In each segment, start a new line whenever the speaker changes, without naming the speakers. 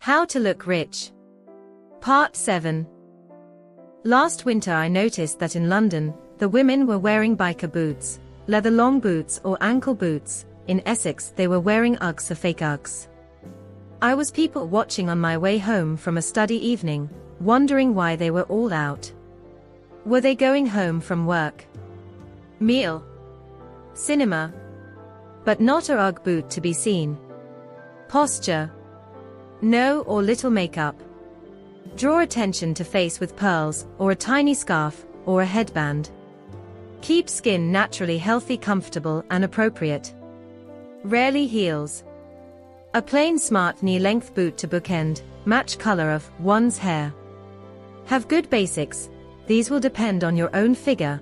How to look rich. Part 7. Last winter I noticed that in London, the women were wearing biker boots, leather long boots or ankle boots. In Essex they were wearing Uggs or fake Uggs. I was people watching on my way home from a study evening, wondering why they were all out. Were they going home from work? Meal? Cinema? But not a Ugg boot to be seen. Posture? No or little makeup. Draw attention to face with pearls, or a tiny scarf, or a headband. Keep skin naturally healthy, comfortable and appropriate. Rarely heels. A plain smart knee-length boot to bookend, match color of one's hair. Have good basics. These will depend on your own figure.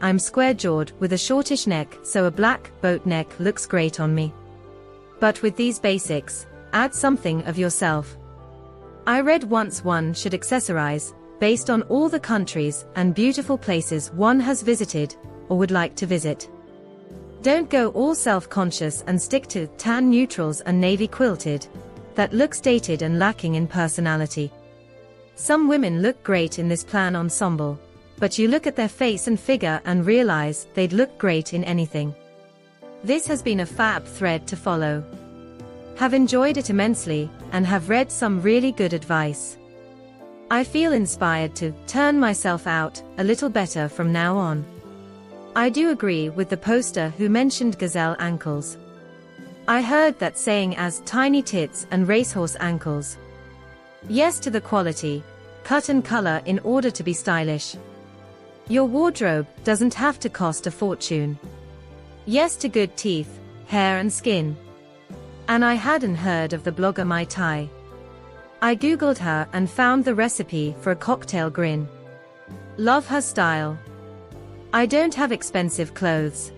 I'm square-jawed with a shortish neck, so a black boat neck looks great on me. But with these basics, add something of yourself. I read once one should accessorize, based on all the countries and beautiful places one has visited, or would like to visit. Don't go all self-conscious and stick to tan neutrals and navy quilted. That looks dated and lacking in personality. Some women look great in this plain ensemble, but you look at their face and figure and realize they'd look great in anything. This has been a fab thread to follow. Have enjoyed it immensely, and have read some really good advice. I feel inspired to turn myself out a little better from now on. I do agree with the poster who mentioned gazelle ankles. I heard that saying as tiny tits and racehorse ankles. Yes to the quality, cut and color in order to be stylish. Your wardrobe doesn't have to cost a fortune. Yes to good teeth, hair and skin. And I hadn't heard of the blogger Mai Tai. I googled her and found the recipe for a cocktail grin. Love her style. I don't have expensive clothes.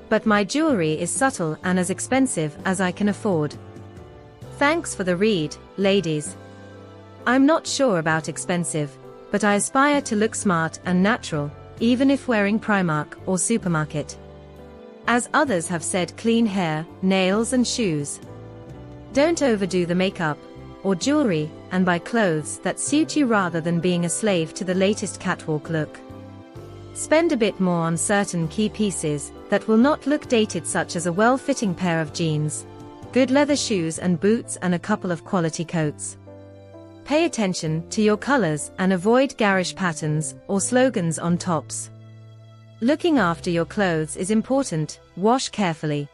But my jewelry is subtle and as expensive as I can afford. Thanks for the read, ladies. I'm not sure about expensive, but I aspire to look smart and natural, even if wearing Primark or supermarket. As others have said, clean hair, nails and shoes. Don't overdo the makeup or jewelry, and buy clothes that suit you rather than being a slave to the latest catwalk look. Spend a bit more on certain key pieces that will not look dated, such as a well-fitting pair of jeans, good leather shoes and boots, and a couple of quality coats. Pay attention to your colors and avoid garish patterns or slogans on tops. Looking after your clothes is important. Wash carefully.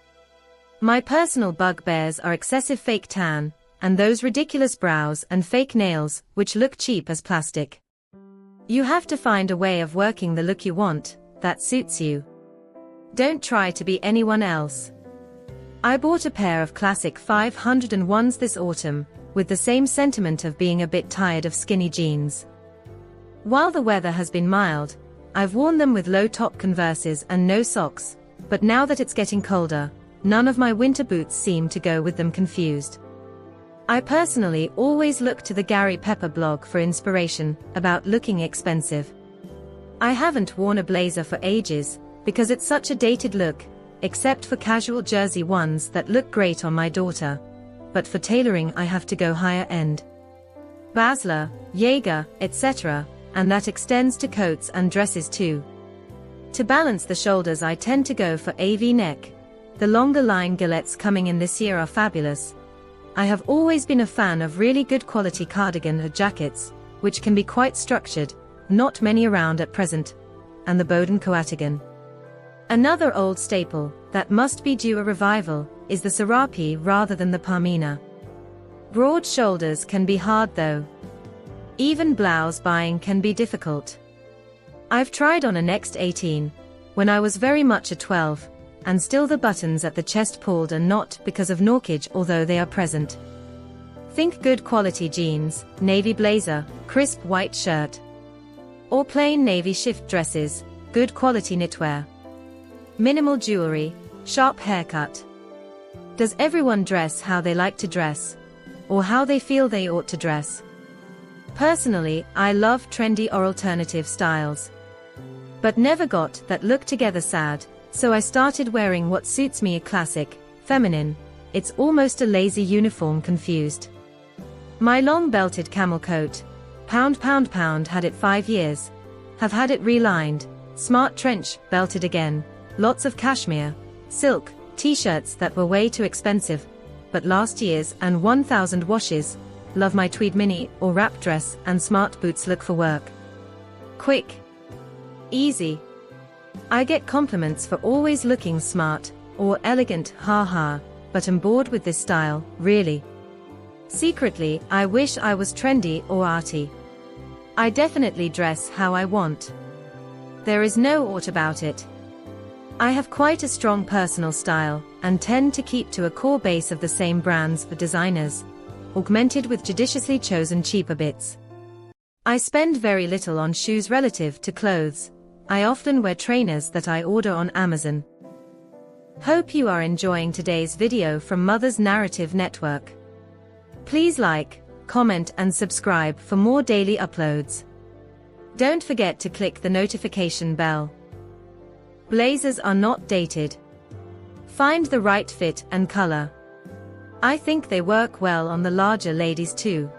My personal bugbears are excessive fake tan, and those ridiculous brows and fake nails, which look cheap as plastic. You have to find a way of working the look you want, that suits you. Don't try to be anyone else. I bought a pair of classic 501s this autumn, with the same sentiment of being a bit tired of skinny jeans. While the weather has been mild, I've worn them with low-top Converses and no socks, but now that it's getting colder, none of my winter boots seem to go with them. Confused. I personally always look to the Gary Pepper blog for inspiration about looking expensive. I haven't worn a blazer for ages, because it's such a dated look, except for casual jersey ones that look great on my daughter. But for tailoring I have to go higher end. Basler, Jaeger, etc., and that extends to coats and dresses too. To balance the shoulders I tend to go for a V-neck. The longer line gilets coming in this year are fabulous. I have always been a fan of really good quality cardigan or jackets, which can be quite structured, not many around at present, and the Boden Coatigan. Another old staple that must be due a revival is the serape rather than the palmina. Broad shoulders can be hard though. Even blouse buying can be difficult. I've tried on a Next 18, when I was very much a 12, and still the buttons at the chest pulled, and not because of knockage although they are present. Think good quality jeans, navy blazer, crisp white shirt. Or plain navy shift dresses, good quality knitwear. Minimal jewelry, sharp haircut. Does everyone dress how they like to dress? Or how they feel they ought to dress? Personally, I love trendy or alternative styles. But never got that look together sad, so I started wearing what suits me, a classic, feminine. It's almost a lazy uniform. Confused. My long belted camel coat. Pound, had it 5 years. Have had it relined. Smart trench, belted again. Lots of cashmere. Silk, t-shirts that were way too expensive. But last year's and 1,000 washes. Love my tweed mini or wrap dress and smart boots look for work. Quick. Easy. I get compliments for always looking smart or elegant, haha, but I'm bored with this style, really. Secretly, I wish I was trendy or arty. I definitely dress how I want. There is no ought about it. I have quite a strong personal style, and tend to keep to a core base of the same brands for designers, augmented with judiciously chosen cheaper bits. I spend very little on shoes relative to clothes. I often wear trainers that I order on Amazon. Hope you are enjoying today's video from Mother's Narrative Network. Please like, comment and subscribe for more daily uploads. Don't forget to click the notification bell. Blazers are not dated. Find the right fit and color. I think they work well on the larger ladies too.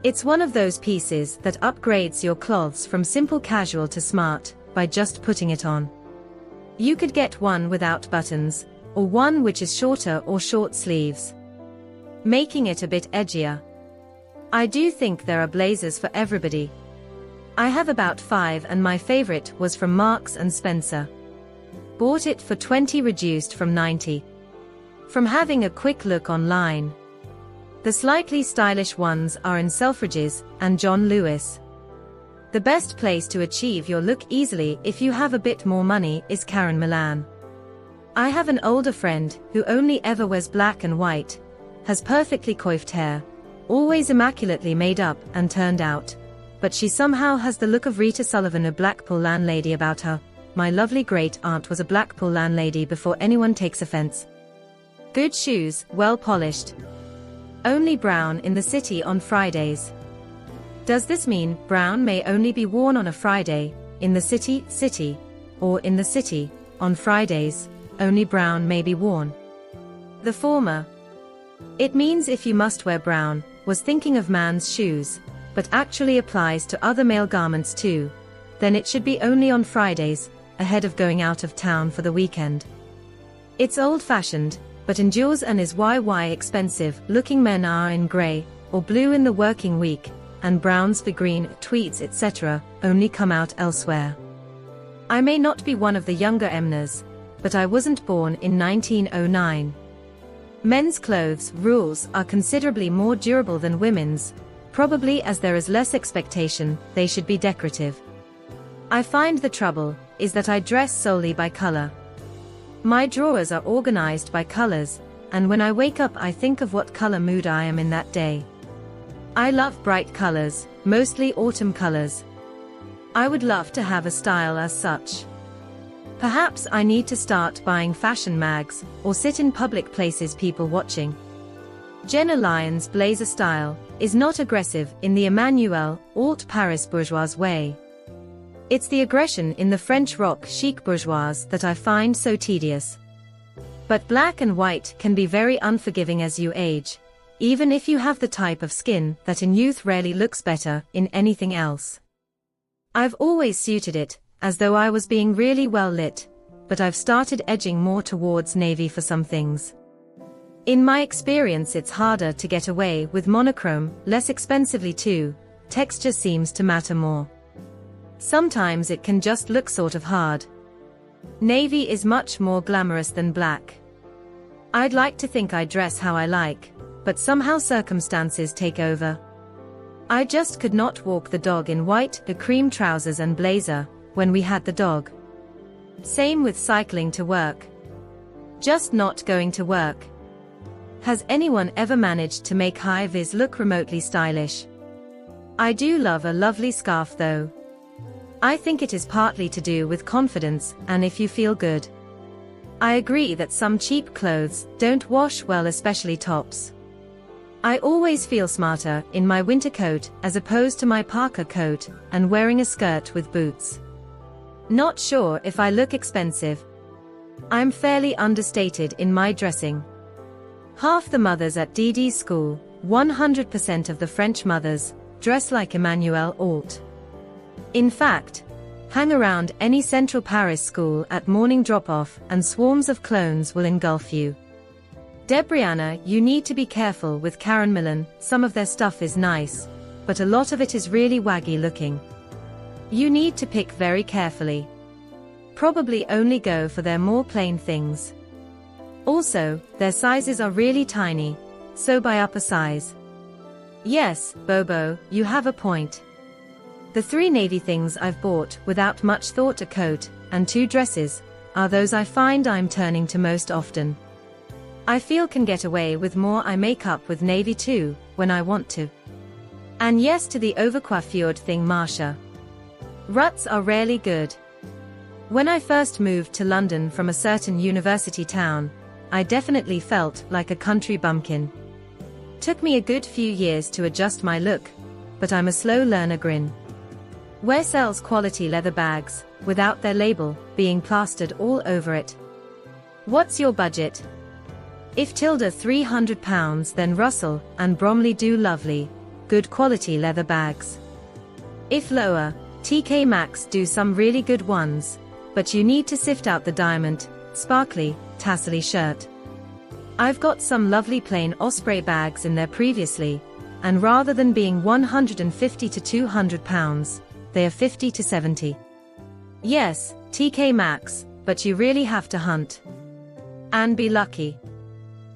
It's one of those pieces that upgrades your clothes from simple casual to smart by just putting it on. You could get one without buttons, or one which is shorter or short sleeves, making it a bit edgier. I do think there are blazers for everybody. I have about 5 and my favorite was from Marks & Spencer. Bought it for 20 reduced from 90. From having a quick look online. The slightly stylish ones are in Selfridges and John Lewis. The best place to achieve your look easily if you have a bit more money is Karen Millan. I have an older friend who only ever wears black and white, has perfectly coiffed hair, always immaculately made up and turned out, but she somehow has the look of Rita Sullivan, a Blackpool landlady about her. My lovely great aunt was a Blackpool landlady before anyone takes offense. Good shoes, well polished. Only brown in the city on Fridays. Does this mean brown may only be worn on a Friday, in the city, or in the city, on Fridays, only brown may be worn? The former. It means if you must wear brown, was thinking of man's shoes, but actually applies to other male garments too, then it should be only on Fridays, ahead of going out of town for the weekend. It's old-fashioned, but endures and is expensive. Looking men are in grey, or blue in the working week, and browns for green, tweeds etc., only come out elsewhere. I may not be one of the younger Emners, but I wasn't born in 1909. Men's clothes rules are considerably more durable than women's, probably as there is less expectation they should be decorative. I find the trouble is that I dress solely by color. My drawers are organized by colors, and when I wake up I think of what color mood I am in that day. I love bright colors, mostly autumn colors. I would love to have a style as such. Perhaps I need to start buying fashion mags, or sit in public places people watching. Jenna Lyon's blazer style is not aggressive in the Emmanuel Alt Paris bourgeois way. It's the aggression in the French rock chic bourgeois that I find so tedious. But black and white can be very unforgiving as you age, even if you have the type of skin that in youth rarely looks better in anything else. I've always suited it, as though I was being really well lit, but I've started edging more towards navy for some things. In my experience it's harder to get away with monochrome, less expensively too, texture seems to matter more. Sometimes it can just look sort of hard. Navy is much more glamorous than black. I'd like to think I dress how I like, but somehow circumstances take over. I just could not walk the dog in white, the cream trousers and blazer, when we had the dog. Same with cycling to work. Just not going to work. Has anyone ever managed to make high-vis look remotely stylish? I do love a lovely scarf though. I think it is partly to do with confidence, and if you feel good. I agree that some cheap clothes don't wash well, especially tops. I always feel smarter in my winter coat as opposed to my parka coat, and wearing a skirt with boots. Not sure if I look expensive. I'm fairly understated in my dressing. Half the mothers at DD's school 100% of the French mothers dress like Emmanuel Alt. In fact, hang around any central Paris school at morning drop-off and swarms of clones will engulf you. Debriana, you need to be careful with Karen Millen. Some of their stuff is nice, but a lot of it is really waggy looking. You need to pick very carefully. Probably only go for their more plain things. Also, their sizes are really tiny, so buy up a size. Yes, Bobo, you have a point. The 3 navy things I've bought without much thought, a coat and 2 dresses, are those I find I'm turning to most often. I feel can get away with more. I make up with navy too, when I want to. And yes to the overcoiffured thing, Marsha. Ruts are rarely good. When I first moved to London from a certain university town, I definitely felt like a country bumpkin. Took me a good few years to adjust my look, but I'm a slow learner. Grin. Where sells quality leather bags, without their label being plastered all over it? What's your budget? If tilde £300, then Russell and Bromley do lovely, good quality leather bags. If lower, TK Maxx do some really good ones, but you need to sift out the diamond, sparkly, tassely shirt. I've got some lovely plain Osprey bags in there previously, and rather than being £150 to £200, they are £50 to £70. Yes, TK Maxx, but you really have to hunt. And be lucky.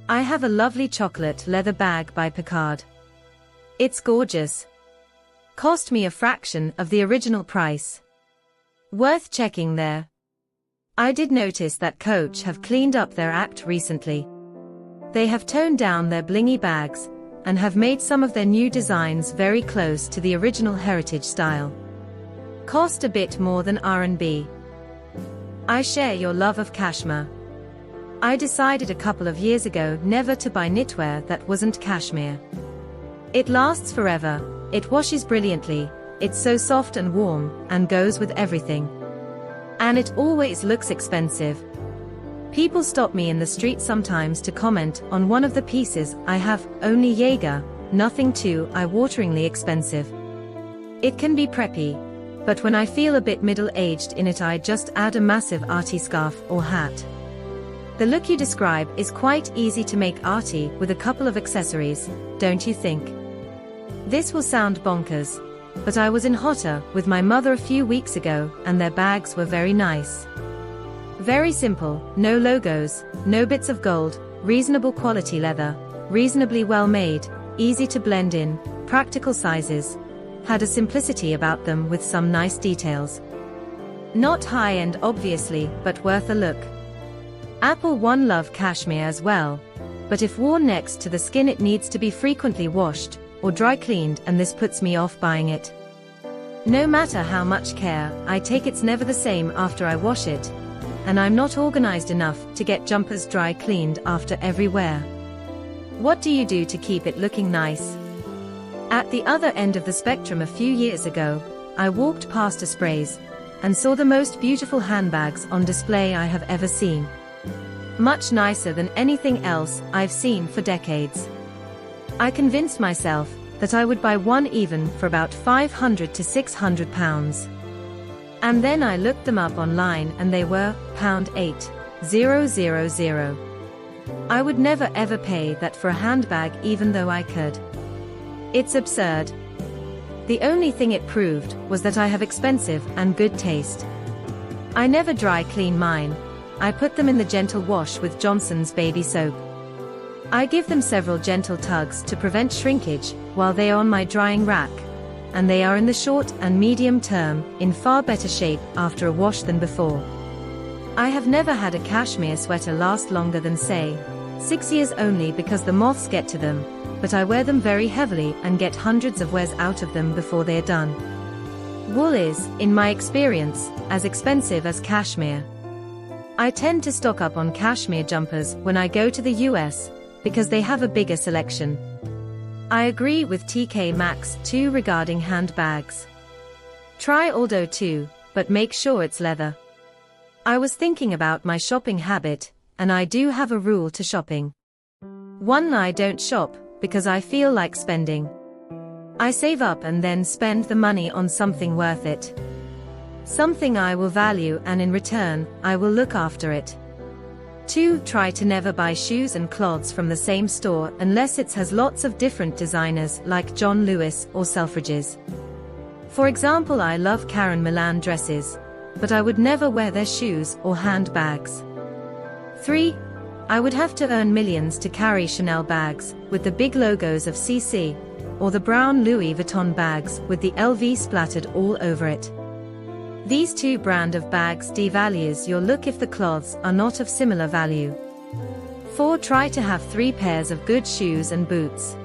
I have a lovely chocolate leather bag by Picard. It's gorgeous. Cost me a fraction of the original price. Worth checking there. I did notice that Coach have cleaned up their act recently. They have toned down their blingy bags, and have made some of their new designs very close to the original heritage style. Cost a bit more than R&B. I share your love of cashmere. I decided a couple of years ago never to buy knitwear that wasn't cashmere. It lasts forever, it washes brilliantly, it's so soft and warm, and goes with everything. And it always looks expensive. People stop me in the street sometimes to comment on one of the pieces I have, only Jaeger, nothing too eye-wateringly expensive. It can be preppy, but when I feel a bit middle-aged in it, I just add a massive arty scarf or hat. The look you describe is quite easy to make arty with a couple of accessories, don't you think? This will sound bonkers, but I was in Hotter with my mother a few weeks ago, and their bags were very nice. Very simple, no logos, no bits of gold, reasonable quality leather, reasonably well made, easy to blend in, practical sizes. Had a simplicity about them with some nice details. Not high-end obviously, but worth a look. Apple One love cashmere as well, but if worn next to the skin it needs to be frequently washed, or dry cleaned, and this puts me off buying it. No matter how much care I take, it's never the same after I wash it, and I'm not organized enough to get jumpers dry cleaned after every wear. What do you do to keep it looking nice? At the other end of the spectrum a few years ago, I walked past a Sprays, and saw the most beautiful handbags on display I have ever seen. Much nicer than anything else I've seen for decades. I convinced myself that I would buy one even for about £500 to £600. And then I looked them up online and they were £8,000. I would never ever pay that for a handbag even though I could. It's absurd. The only thing it proved was that I have expensive and good taste. I never dry clean mine. I put them in the gentle wash with Johnson's baby soap. I give them several gentle tugs to prevent shrinkage while they are on my drying rack, and they are in the short and medium term in far better shape after a wash than before. I have never had a cashmere sweater last longer than say 6 years, only because the moths get to them, but I wear them very heavily and get hundreds of wears out of them before they are done. Wool is, in my experience, as expensive as cashmere. I tend to stock up on cashmere jumpers when I go to the US, because they have a bigger selection. I agree with TK Maxx too regarding handbags. Try Aldo too, but make sure it's leather. I was thinking about my shopping habit, and I do have a rule to shopping. 1. I don't shop because I feel like spending. I save up and then spend the money on something worth it. Something I will value, and in return, I will look after it. 2. Try to never buy shoes and cloths from the same store unless it has lots of different designers like John Lewis or Selfridges. For example, I love Karen Millan dresses, but I would never wear their shoes or handbags. 3. I would have to earn millions to carry Chanel bags with the big logos of CC, or the brown Louis Vuitton bags with the LV splattered all over it. These two brand of bags devalues your look if the cloths are not of similar value. 4. Try to have 3 pairs of good shoes and boots.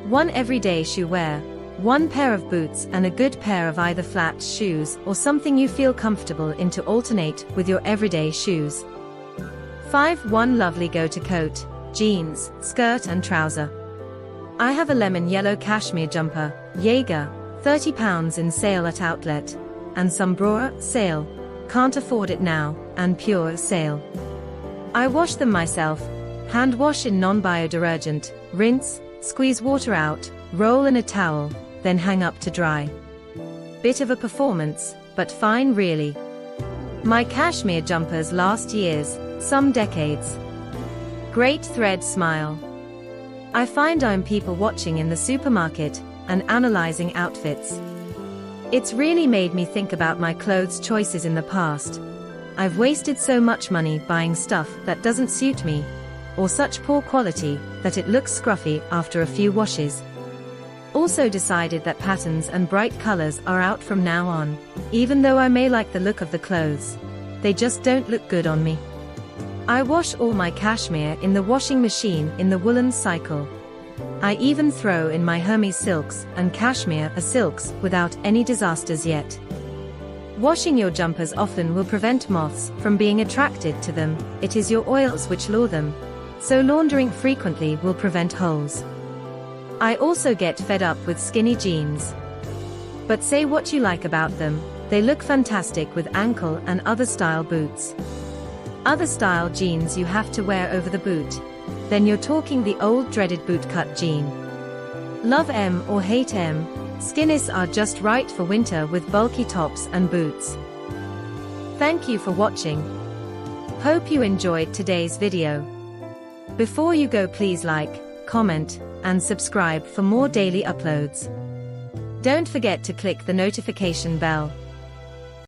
1 everyday shoe wear, 1 pair of boots and a good pair of either flat shoes or something you feel comfortable in to alternate with your everyday shoes. 5. 1 lovely go-to coat, jeans, skirt and trouser. I have a lemon yellow cashmere jumper, Jaeger, £30 in sale at outlet, and some Brora, sale, can't afford it now, and Pure, sale. I wash them myself, hand wash in non-biodetergent, rinse, squeeze water out, roll in a towel, then hang up to dry. Bit of a performance, but fine really. My cashmere jumpers last years, some decades. Great thread smile. I find I'm people watching in the supermarket, and analyzing outfits. It's really made me think about my clothes choices in the past. I've wasted so much money buying stuff that doesn't suit me, or such poor quality that it looks scruffy after a few washes. Also decided that patterns and bright colors are out from now on, even though I may like the look of the clothes. They just don't look good on me. I wash all my cashmere in the washing machine in the woolen cycle. I even throw in my Hermes silks and cashmere silks without any disasters yet. Washing your jumpers often will prevent moths from being attracted to them. It is your oils which lure them, so laundering frequently will prevent holes. I also get fed up with skinny jeans. But say what you like about them, they look fantastic with ankle and other style boots. Other style jeans you have to wear over the boot. Then you're talking the old dreaded bootcut jean. Love M or hate M, skinnies are just right for winter with bulky tops and boots. Thank you for watching. Hope you enjoyed today's video. Before you go, please like, comment, and subscribe for more daily uploads. Don't forget to click the notification bell.